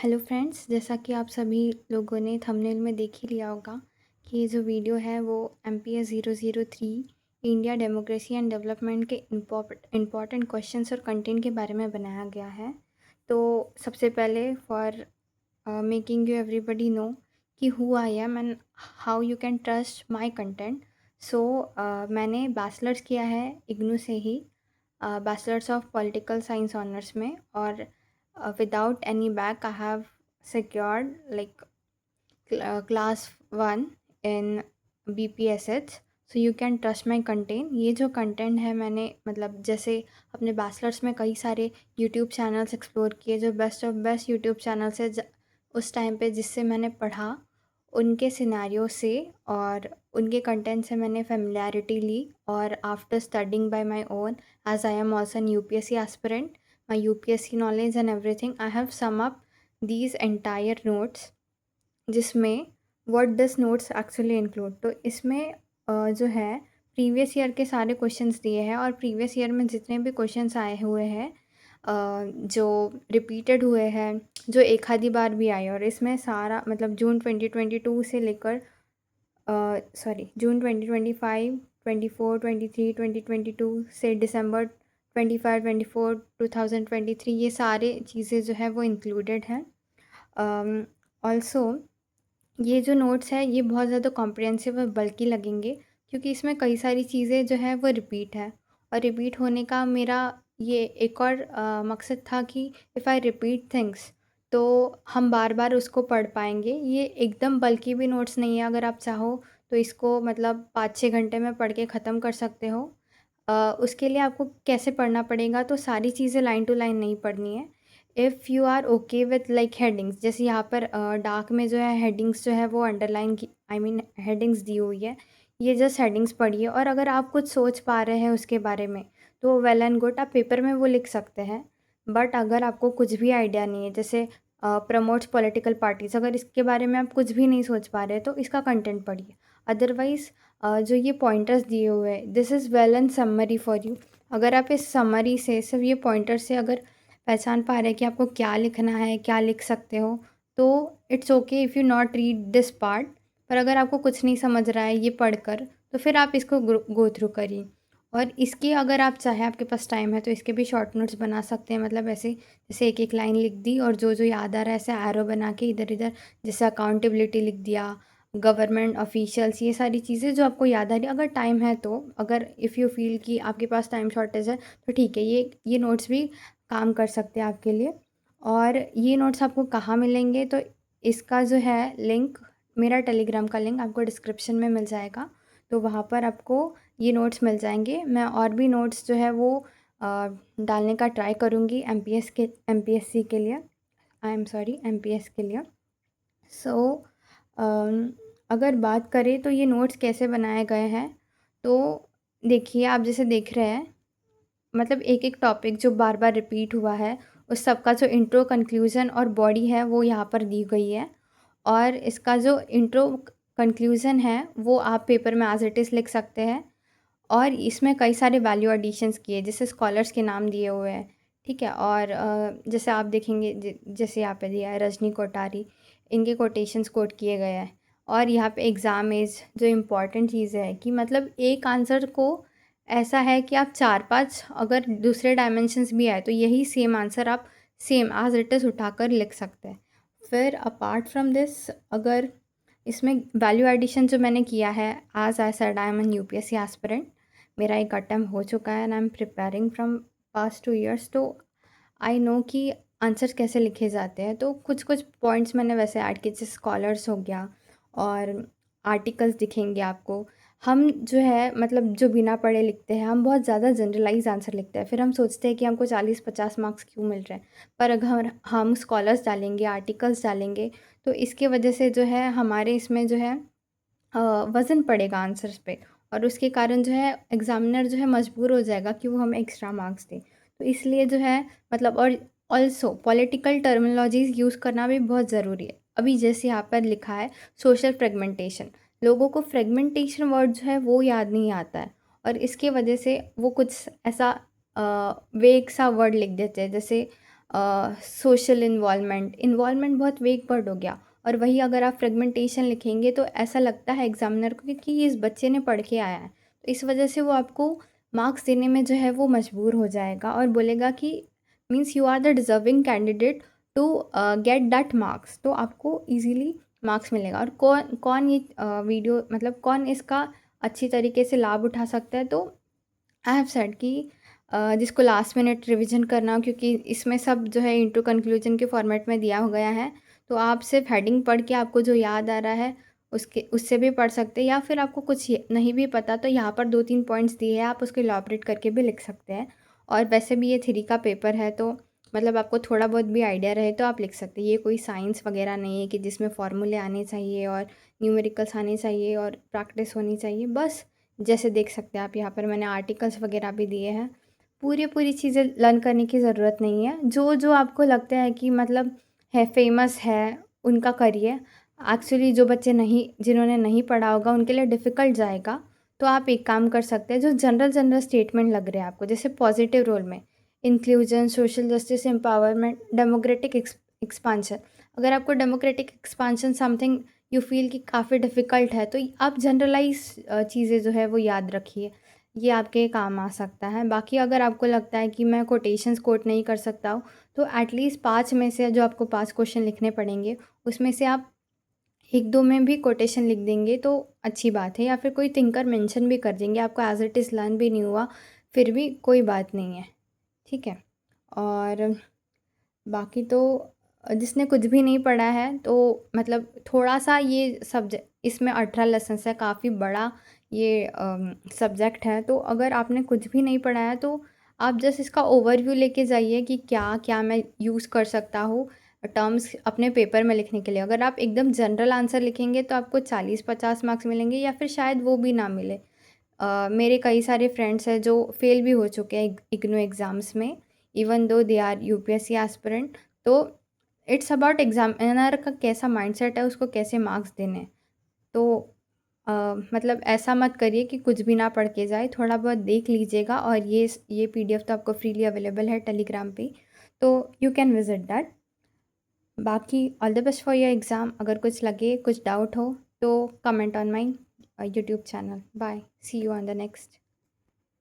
Hello friends, जैसा कि आप सभी लोगों ने थंबनेल में देख ही लिया होगा कि ये जो वीडियो है वो MPS 003 India democracy and development के इम्पॉर्टेंट क्वेश्चंस और कंटेंट के बारे में बनाया गया है। तो सबसे पहले for making you everybody know कि who I am and how you can trust my content. So मैंने बैचलर्स किया है इग्नू से ही, bachelors of political science honours में, और without any back I have secured like class 1 in BPSH. So you can trust my content. ये जो content है मैंने मतलब जैसे अपने बैचलर्स में कई सारे यूट्यूब चैनल्स एक्सप्लोर किए, जो best of best YouTube channels है उस टाइम पे जिससे मैंने पढ़ा, उनके सिनेरियो से और उनके कंटेंट से मैंने फेमिलियरिटी ली। और after studying by my own, as I am also an UPSC aspirant, my UPSC knowledge and everything, I have some up these entire notes, जिसमें what this notes actually include. तो इसमें जो है previous year के सारे questions दिए हैं, और प्रीवियस ईयर में जितने भी क्वेश्चंस आए हुए हैं जो रिपीटेड हुए हैं, जो एक आधी बार भी आए, और इसमें सारा मतलब जून 2022 से लेकर जून 2025, 24, 23, 2022 से दिसंबर 25, 24, 2023, ये सारे चीज़ें जो है वो इंक्लूडेड हैं। ऑल्सो ये जो नोट्स है ये बहुत ज़्यादा कॉम्प्रिहेंसिव और बल्कि लगेंगे, क्योंकि इसमें कई सारी चीज़ें जो है वो रिपीट है। और रिपीट होने का मेरा ये एक और मकसद था कि इफ़ आई रिपीट थिंग्स तो हम बार बार उसको पढ़ पाएंगे। ये एकदम बल्कि भी नोट्स नहीं है, अगर आप चाहो तो इसको मतलब 5-6 घंटे में पढ़ के ख़त्म कर सकते हो। उसके लिए आपको कैसे पढ़ना पड़ेगा, तो सारी चीज़ें लाइन टू लाइन नहीं पढ़नी है। If you are okay with like headings, जैसे यहाँ पर डार्क में जो है हेडिंग्स जो है वो अंडरलाइन की, आई मीन हेडिंग्स दी हुई है, ये जस्ट हेडिंग्स पढ़िए। और अगर आप कुछ सोच पा रहे हैं उसके बारे में तो वेल एंड गुड, आप पेपर में वो लिख सकते हैं। बट अगर आपको कुछ भी आइडिया नहीं है, जैसे प्रमोट्स पॉलिटिकल पार्टीज़, अगर इसके बारे में आप कुछ भी नहीं सोच पा रहे तो इसका कंटेंट पढ़िए। अदरवाइज़ जो ये पॉइंटर्स दिए हुए हैं, this is well and summary for you. अगर आप इस समरी से, सिर्फ ये पॉइंटर्स से अगर पहचान पा रहे हैं कि आपको क्या लिखना है, क्या लिख सकते हो, तो it's okay if you not read this part. पर अगर आपको कुछ नहीं समझ रहा है ये पढ़कर, तो फिर आप इसको गो थ्रू करिए। और इसके अगर आप चाहें, आपके पास टाइम है, तो इसके भी शॉर्ट नोट्स बना सकते हैं। मतलब ऐसे जैसे एक एक लाइन लिख दी और जो जो याद आ रहा है ऐसे एरो बना के इधर इधर, जैसे अकाउंटेबिलिटी लिख दिया, गवर्नमेंट ऑफिशियल्स, ये सारी चीज़ें जो आपको याद आ रही है, अगर टाइम है तो। अगर इफ़ यू फील कि आपके पास टाइम शॉर्टेज है तो ठीक है, ये नोट्स भी काम कर सकते हैं आपके लिए। और ये नोट्स आपको कहाँ मिलेंगे, तो इसका जो है लिंक, मेरा टेलीग्राम का लिंक आपको डिस्क्रिप्शन में मिल जाएगा। तो वहाँ पर आपको ये नोट्स मिल जाएंगे। मैं और भी नोट्स जो है वो डालने का ट्राई करूँगी MPSC के लिए, आई एम सॉरी MPS के लिए। सो अगर बात करें तो ये नोट्स कैसे बनाए गए हैं, तो देखिए आप जैसे देख रहे हैं, मतलब एक एक टॉपिक जो बार बार रिपीट हुआ है उस सब का जो इंट्रो, कंक्लूज़न और बॉडी है वो यहाँ पर दी गई है। और इसका जो इंट्रो कंक्लूज़न है वो आप पेपर में एज इट इज़ लिख सकते हैं। और इसमें कई सारे वैल्यू एडिशंस किए, जैसे स्कॉलर्स के नाम दिए हुए हैं, ठीक है। और जैसे आप देखेंगे जैसे यहाँ पे दिया है रजनी कोठारी, इनके कोटेशंस कोट किए गए हैं। और यहाँ पे एग्ज़ाम इज जो इम्पॉर्टेंट चीज़ है कि मतलब एक आंसर को ऐसा है कि आप 4-5 अगर दूसरे डायमेंशंस भी आए तो यही सेम आंसर आप सेम एज इट इज़ उठाकर लिख सकते हैं। फिर अपार्ट फ्रॉम दिस, अगर इसमें वैल्यू एडिशन जो मैंने किया है, as I said I am an UPSC aspirant, मेरा एक अटेम्प्ट हो चुका है and I am preparing from past 2 years। तो आई नो कि आंसर्स कैसे लिखे जाते हैं। तो कुछ कुछ पॉइंट्स मैंने वैसे ऐड किए, जैसे स्कॉलर्स हो गया और आर्टिकल्स दिखेंगे आपको। हम जो है मतलब जो बिना पढ़े लिखते हैं, हम बहुत ज़्यादा जनरलाइज आंसर लिखते हैं, फिर हम सोचते हैं कि हमको 40-50 मार्क्स क्यों मिल रहे हैं। पर अगर हम स्कॉलर्स डालेंगे, आर्टिकल्स डालेंगे, तो इसके वजह से जो है हमारे इसमें जो है वज़न पड़ेगा आंसर्स पे, और उसके कारण जो है एग्ज़ामिनर जो है मजबूर हो जाएगा कि वो हमें एक्स्ट्रा मार्क्स दे। तो इसलिए जो है मतलब, और ऑल्सो पॉलिटिकल टर्मिनोलॉजीज़ यूज़ करना भी बहुत ज़रूरी है। अभी जैसे यहाँ पर लिखा है सोशल फ्रेगमेंटेशन, लोगों को फ्रेगमेंटेशन वर्ड जो है वो याद नहीं आता है, और इसके वजह से वो कुछ ऐसा वेग सा वर्ड लिख देते हैं, जैसे सोशल इन्वॉल्वमेंट बहुत वेग वर्ड हो गया। और वही अगर आप फ्रेगमेंटेशन लिखेंगे तो ऐसा लगता है एग्जामिनर को कि इस बच्चे ने पढ़ के आया है, तो इस वजह से वो आपको मार्क्स देने में जो है वो मजबूर हो जाएगा और बोलेगा कि means you are the deserving candidate to get that marks, तो आपको इजीली मार्क्स मिलेगा। और कौन कौन ये वीडियो मतलब कौन इसका अच्छी तरीके से लाभ उठा सकता है, तो आई हैव सेड कि जिसको लास्ट मिनट रिवीजन करना हो, क्योंकि इसमें सब जो है इंटू कंक्लूजन के फॉर्मेट में दिया हो गया है, तो आप सिर्फ हेडिंग पढ़ के आपको जो याद आ रहा है उससे भी पढ़ सकते हैं, या फिर आपको कुछ नहीं भी पता तो यहाँ पर 2-3 पॉइंट्स दिए हैं, आप उसको इलॉबरेट करके भी लिख सकते हैं। और वैसे भी ये थ्री का पेपर है, तो मतलब आपको थोड़ा बहुत भी आइडिया रहे तो आप लिख सकते हैं। ये कोई साइंस वगैरह नहीं है कि जिसमें फॉर्मूले आने चाहिए और न्यूमेरिकल्स आने चाहिए और प्रैक्टिस होनी चाहिए। बस जैसे देख सकते हैं आप यहाँ पर मैंने आर्टिकल्स वगैरह भी दिए हैं। पूरी चीज़ें लर्न करने की ज़रूरत नहीं है। जो जो आपको लगता है कि मतलब है फेमस है, उनका करिए। एक्चुअली जो बच्चे नहीं जिन्होंने नहीं पढ़ा होगा उनके लिए डिफ़िकल्ट जाएगा। तो आप एक काम कर सकते हैं, जो जनरल स्टेटमेंट लग रहे हैं आपको, जैसे पॉजिटिव रोल में inclusion, social justice, empowerment, democratic expansion. अगर आपको democratic expansion something you feel कि काफ़ी डिफ़िकल्ट है, तो आप जनरलाइज चीज़ें जो है वो याद रखिए, ये आपके काम आ सकता है। बाकी अगर आपको लगता है कि मैं कोटेशंस कोट नहीं कर सकता हूँ, तो एटलीस्ट 5 में से जो आपको 5 क्वेश्चन लिखने पड़ेंगे, उसमें से आप 1-2 में भी कोटेशन लिख देंगे तो अच्छी बात है, या फिर कोई थिंकर मेंशन भी कर देंगे, आपको एज़ इट इज़ लर्न भी नहीं हुआ, फिर भी कोई बात नहीं है, ठीक है। और बाकी तो जिसने कुछ भी नहीं पढ़ा है तो मतलब थोड़ा-सा ये इसमें 18 लेसन्स है, काफ़ी बड़ा ये सब्जेक्ट है। तो अगर आपने कुछ भी नहीं पढ़ा है तो आप जस्ट इसका ओवरव्यू लेके जाइए कि क्या-क्या मैं यूज़ कर सकता हूँ टर्म्स अपने पेपर में लिखने के लिए। अगर आप एकदम जनरल आंसर लिखेंगे तो आपको 40-50 मार्क्स मिलेंगे, या फिर शायद वो भी ना मिले। मेरे कई सारे फ्रेंड्स हैं जो फेल भी हो चुके हैं इग्नू एग्ज़ाम्स में, even though they are UPSC aspirant. तो इट्स अबाउट एग्जामिनर का कैसा माइंडसेट है, उसको कैसे मार्क्स देने हैं। तो मतलब ऐसा मत करिए कि कुछ भी ना पढ़ के जाए, थोड़ा बहुत देख लीजिएगा। और ये पीडीएफ तो आपको फ्रीली अवेलेबल है टेलीग्राम पे, तो यू कैन विजिट दैट। बाकी all the best for your exam. अगर कुछ लगे, कुछ डाउट हो तो comment on my YouTube channel. Bye, see you on the next.